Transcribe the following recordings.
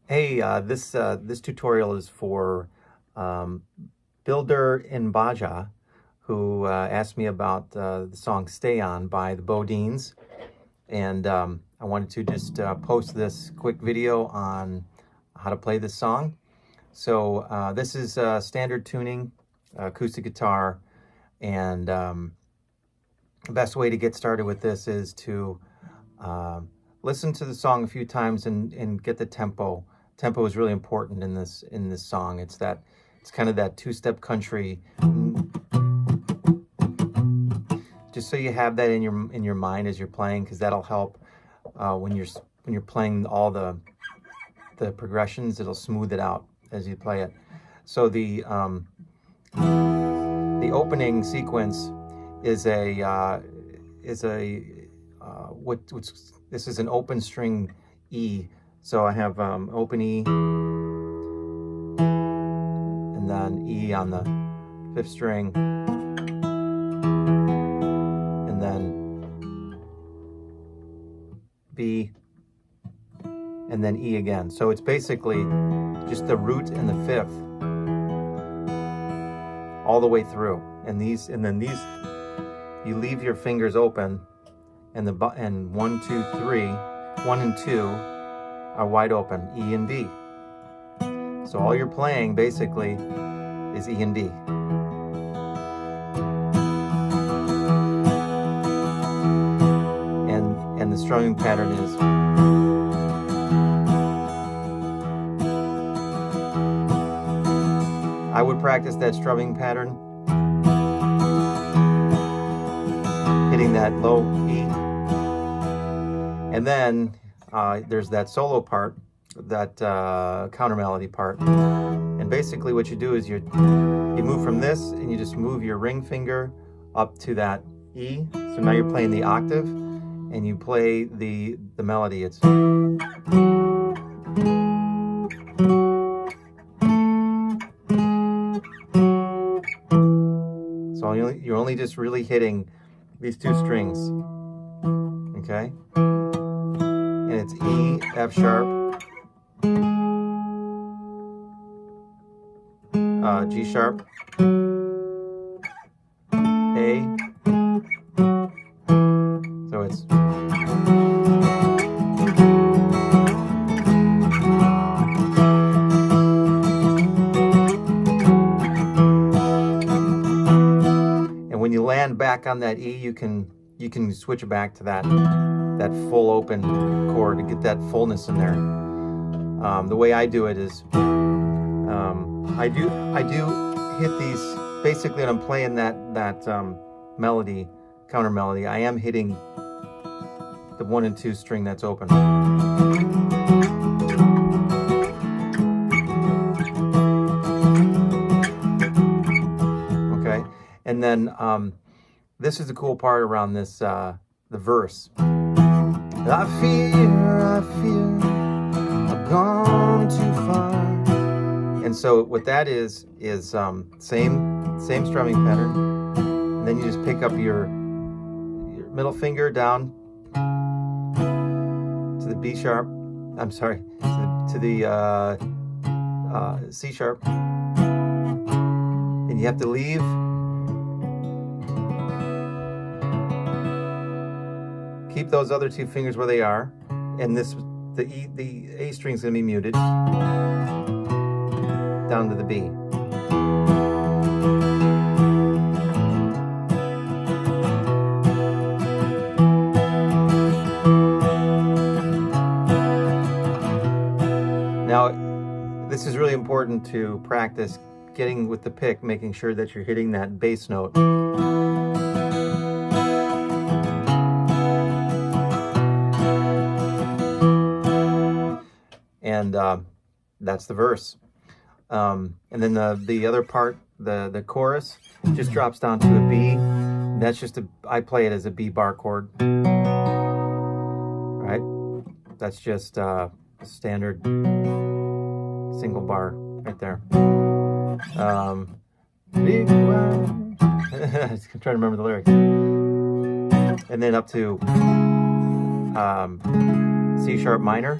Hey, this tutorial is for Builder in Baja, who asked me about the song "Stay On" by the BoDeans, and I wanted to just post this quick video on how to play this song. So this is standard tuning, acoustic guitar, and the best way to get started with this is to listen to the song a few times and get the tempo. Tempo is really important in this song. It's kind of that two-step country. Just so you have that in your mind as you're playing, because that'll help when you're playing all the progressions. It'll smooth it out as you play it. So the opening sequence is this is an open string E. So I have open E, and then E on the 5th string, and then B, and then E again. So it's basically just the root and the 5th all the way through. And then these, you leave your fingers open, and 1, 2, 3, 1 and 2 are wide open, E and B. So all you're playing basically is E and B. And the strumming pattern is I would practice that strumming pattern, hitting that low E, and then there's that solo part, that counter melody part. And basically what you do is you move from this, and you just move your ring finger up to that E. So now you're playing the octave, and you play the melody. It's so you're only just really hitting these two strings, okay? And it's E, F sharp, G sharp, A. So it's and when you land back on that E, you can switch back to that full open chord to get that fullness in there. The way I do it is I do hit these basically when I'm playing that melody, counter melody. I am hitting the 1 and 2 string that's open. Okay, and then this is the cool part around this the verse. I fear I've gone too far. And so what that is same strumming pattern, and then you just pick up your middle finger down to the B sharp. I'm sorry, to the C sharp, and you have to leave keep those other two fingers where they are, and the A string is going to be muted down to the B. Now, this is really important to practice getting with the pick, making sure that you're hitting that bass note. And that's the verse. And then the other part, the chorus, just drops down to a B. That's just I play it as a B bar chord. Right? That's just a standard single bar right there. I'm trying to remember the lyrics. And then up to C sharp minor.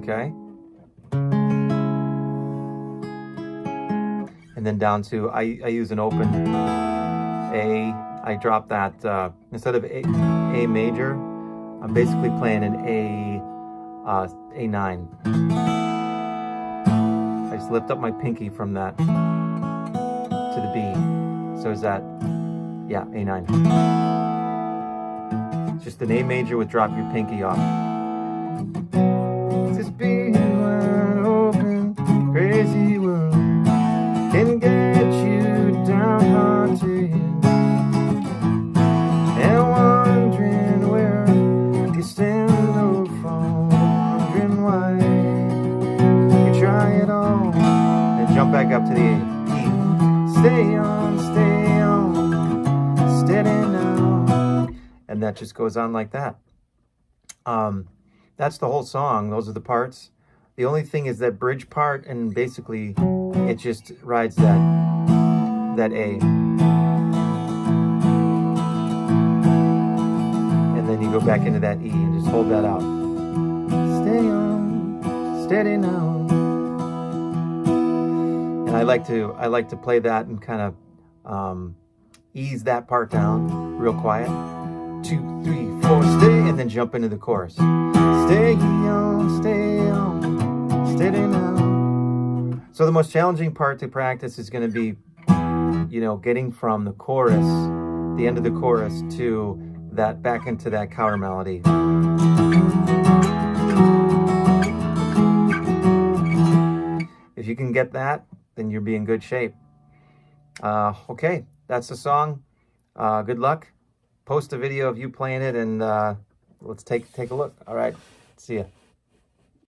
Okay. And then down to, I use an open A. I drop that, instead of A major, I'm basically playing an A9. I just lift up my pinky from that to the B. So is that, yeah, A9. It's just an A major with drop your pinky off. This big wide open, crazy world can get you downhearted and wondering where you stand or fall, wondering why you try it all and jump back up to the A. E. Stay on, steady now. And that just goes on like that. That's the whole song. Those are the parts. The only thing is that bridge part, and basically it just rides that A. And then you go back into that E and just hold that out. Stay on, steady now. And I like to play that and kind of ease that part down real quiet. 2, 3, 4, stay, and then jump into the chorus. Stay on, steady now. So the most challenging part to practice is going to be, you know, getting from the chorus, the end of the chorus, to that, back into that counter melody. If you can get that, then you'll be in good shape. Okay, that's the song. Good luck. Post a video of you playing it, and let's take a look. All right, see ya.